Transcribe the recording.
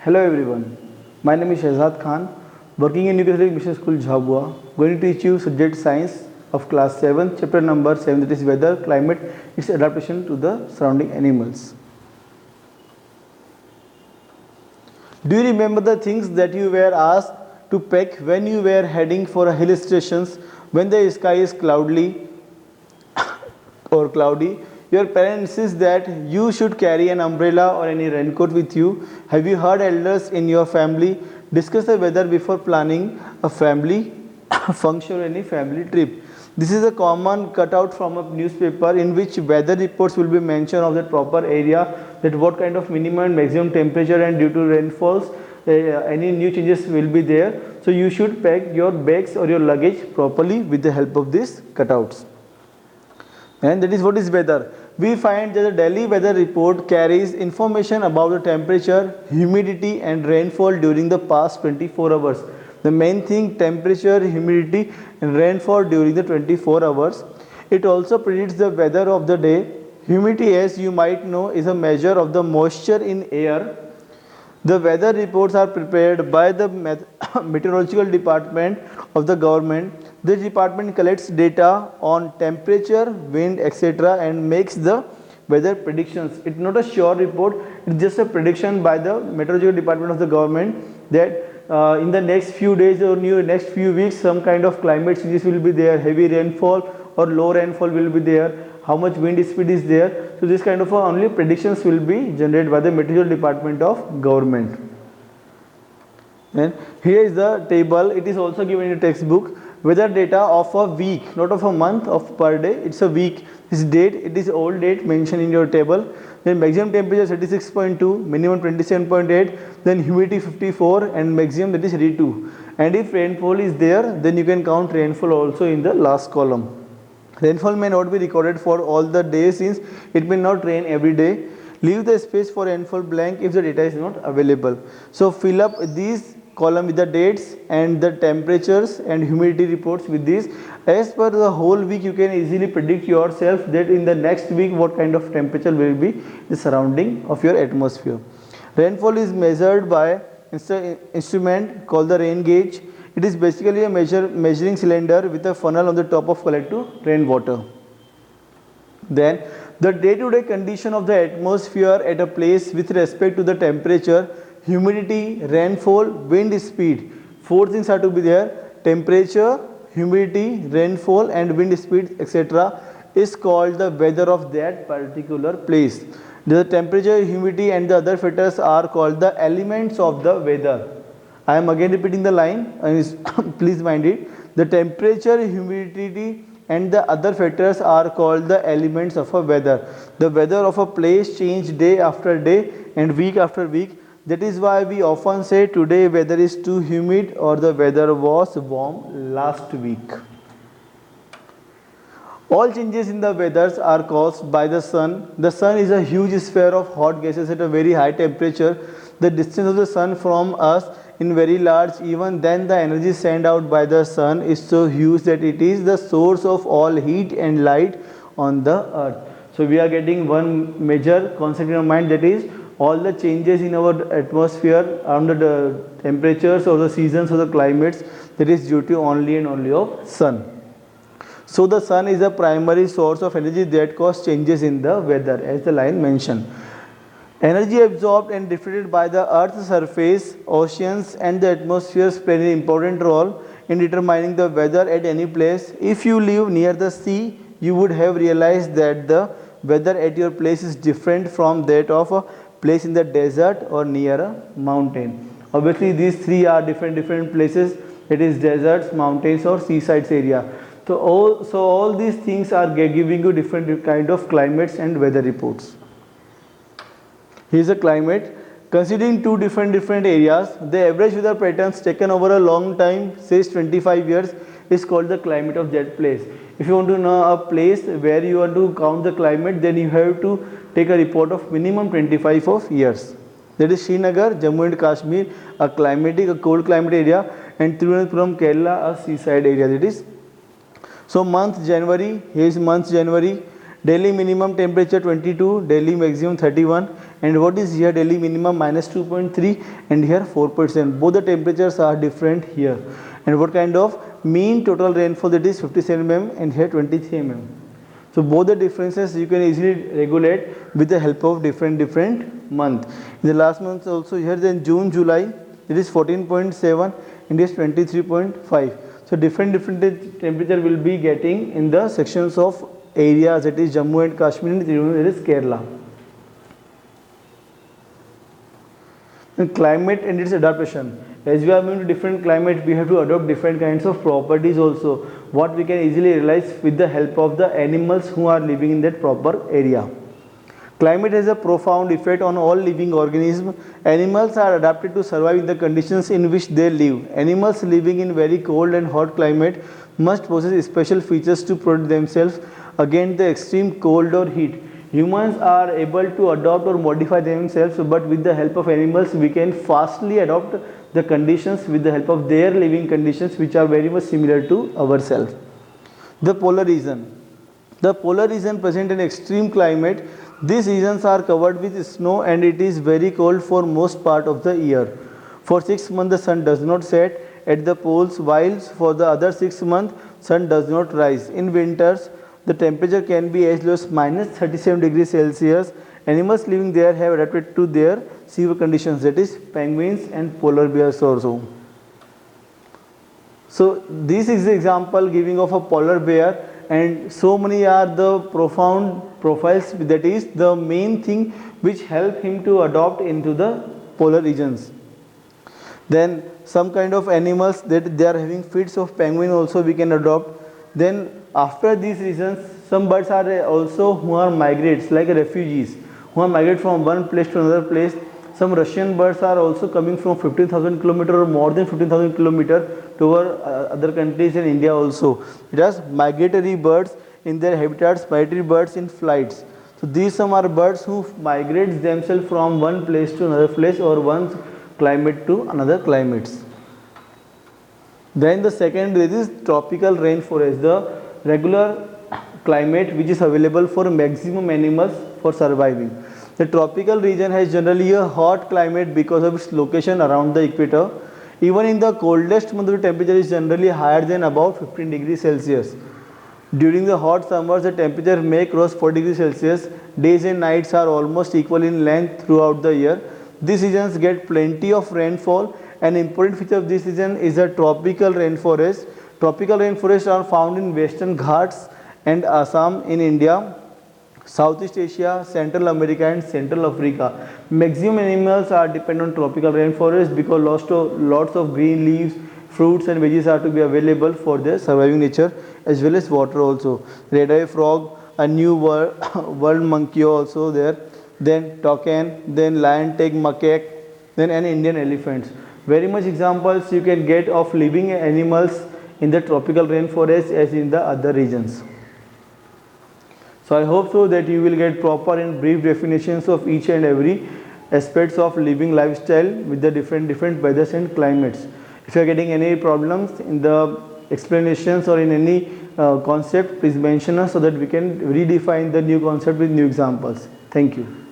Hello everyone, my name is Shahzad Khan, working in New Catholic Mission School Jhabua, going to teach you subject science of class 7, chapter number 7, that is weather, climate, its adaptation to the surrounding animals. Do you remember the things that you were asked to pack when you were heading for a hill stations when the sky is cloudy? Your parents says that you should carry an umbrella or any raincoat with you. Have you heard elders in your family discuss the weather before planning a family function or any family trip? This is a common cutout from a newspaper in which weather reports will be mentioned of that proper area, that what kind of minimum and maximum temperature, and due to rainfalls any new changes will be there. So you should pack your bags or your luggage properly with the help of these cutouts. And that is what is weather. We find that the daily weather report carries information about the temperature, humidity and rainfall during the past 24 hours. The main thing, temperature, humidity and rainfall during the 24 hours. It also predicts the weather of the day. Humidity, as you might know, is a measure of the moisture in air. The weather reports are prepared by the meteorological department of the government. This department collects data on temperature, wind, etc. and makes the weather predictions. It's not a sure report, it's just a prediction by the meteorological department of the government that in the next few days or next few weeks some kind of climate changes will be there, heavy rainfall or low rainfall will be there, how much wind speed is there. So this kind of only predictions will be generated by the meteorological department of government. And here is the table. It is also given in a textbook. Weather data of a week, not of a month, of per day. It's a week. This date, it is old date mentioned in your table. Then maximum temperature 36.2, minimum 27.8, then humidity 54 and maximum that is 32. And if rainfall is there, then you can count rainfall also in the last column. Rainfall may not be recorded for all the days since it may not rain every day. Leave the space for rainfall blank if the data is not available. So fill up these column with the dates and the temperatures and humidity reports with this. As per the whole week, you can easily predict yourself that in the next week what kind of temperature will be the surrounding of your atmosphere. Rainfall is measured by instrument called the rain gauge. It is basically a measuring cylinder with a funnel on the top of collect to rainwater. Then the day-to-day condition of the atmosphere at a place with respect to the temperature, humidity, rainfall, wind speed. Four things are to be there: temperature, humidity, rainfall and wind speed, etc. is called the weather of that particular place. The temperature, humidity and the other factors are called the elements of the weather. I am again repeating the line, please mind it. The temperature, humidity and the other factors are called the elements of a weather. The weather of a place change day after day and week after week. That is why we often say today weather is too humid or the weather was warm last week. All changes in the weathers are caused by the sun. The sun is a huge sphere of hot gases at a very high temperature. The distance of the sun from us in very large, even then the energy sent out by the sun is so huge that it is the source of all heat and light on the earth. So we are getting one major concept in our mind, that is all the changes in our atmosphere under the temperatures or the seasons or the climates, that is due to only and only of sun. So the sun is a primary source of energy that causes changes in the weather, as the line mentioned. Energy absorbed and diffused by the earth's surface, oceans and the atmospheres play an important role in determining the weather at any place. If you live near the sea, you would have realized that the weather at your place is different from that of a place in the desert or near a mountain. Obviously these three are different places, it is deserts, mountains or seasides area. So all these things are giving you different kind of climates and weather reports. Here is a climate. Considering two different areas, the average weather patterns taken over a long time, says 25 years, is called the climate of that place. If you want to know a place where you want to count the climate, then you have to take a report of minimum 25 of years. That is Srinagar, Jammu and Kashmir, a cold climate area, and Thiruvananthapuram, Kerala, a seaside area. That is. So month January, here is month January. Delhi minimum temperature 22, Delhi maximum 31, and what is here? Delhi minimum minus 2.3 and here 4%. Both the temperatures are different here. And what kind of mean total rainfall? That is 57 mm and here 23 mm. So both the differences you can easily regulate with the help of different month. In the last month also here, then June, July, it is 14.7 and it is 23.5. So different temperature will be getting in the sections of areas, that is Jammu and Kashmir and it is Kerala. And climate and its adaptation. As we are moving to different climate, we have to adopt different kinds of properties also, what we can easily realize with the help of the animals who are living in that proper area. Climate has a profound effect on all living organisms. Animals are adapted to survive in the conditions in which they live. Animals living in very cold and hot climate must possess special features to protect themselves against the extreme cold or heat. Humans are able to adopt or modify themselves, but with the help of animals we can fastly adopt the conditions with the help of their living conditions, which are very much similar to ourselves. The polar region. The polar region present an extreme climate. These regions are covered with snow and it is very cold for most part of the year. For 6 months the sun does not set at the poles, whilst for the other 6 months sun does not rise. In winters the temperature can be as low as minus 37 degrees Celsius. Animals living there have adapted to their severe conditions, that is penguins and polar bears also. So this is the example giving of a polar bear, and so many are the profound profiles, that is the main thing which help him to adopt into the polar regions. Then some kind of animals that they are having fits of penguin also we can adopt. Then after these regions, some birds are also who are migrates, like refugees who are migrate from one place to another place. Some Russian birds are also coming from 15,000 km or more than 15,000 km to our other countries in India also. It has migratory birds in their habitats, migratory birds in flights. So these some are birds who migrate themselves from one place to another place or one climate to another climates. Then the second, this is tropical rainforest, the regular climate which is available for maximum animals for surviving. The tropical region has generally a hot climate because of its location around the equator. Even in the coldest month, the temperature is generally higher than about 15 degrees Celsius. During the hot summers, the temperature may cross 40 degrees Celsius. Days and nights are almost equal in length throughout the year. These regions get plenty of rainfall. An important feature of this region is a tropical rainforest. Tropical rainforests are found in Western Ghats and Assam in India, Southeast Asia, Central America and Central Africa. Maximum animals are dependent on tropical rainforest because lots of green leaves, fruits and veggies are to be available for their surviving nature, as well as water also. Red-eye frog, a new world monkey also there, then toucan, then lion-tailed macaque, then an Indian elephants. Very much examples you can get of living animals in the tropical rainforest as in the other regions. So I hope so that you will get proper and brief definitions of each and every aspects of living lifestyle with the different weathers and climates. If you are getting any problems in the explanations or in any concept, please mention us so that we can redefine the new concept with new examples. Thank you.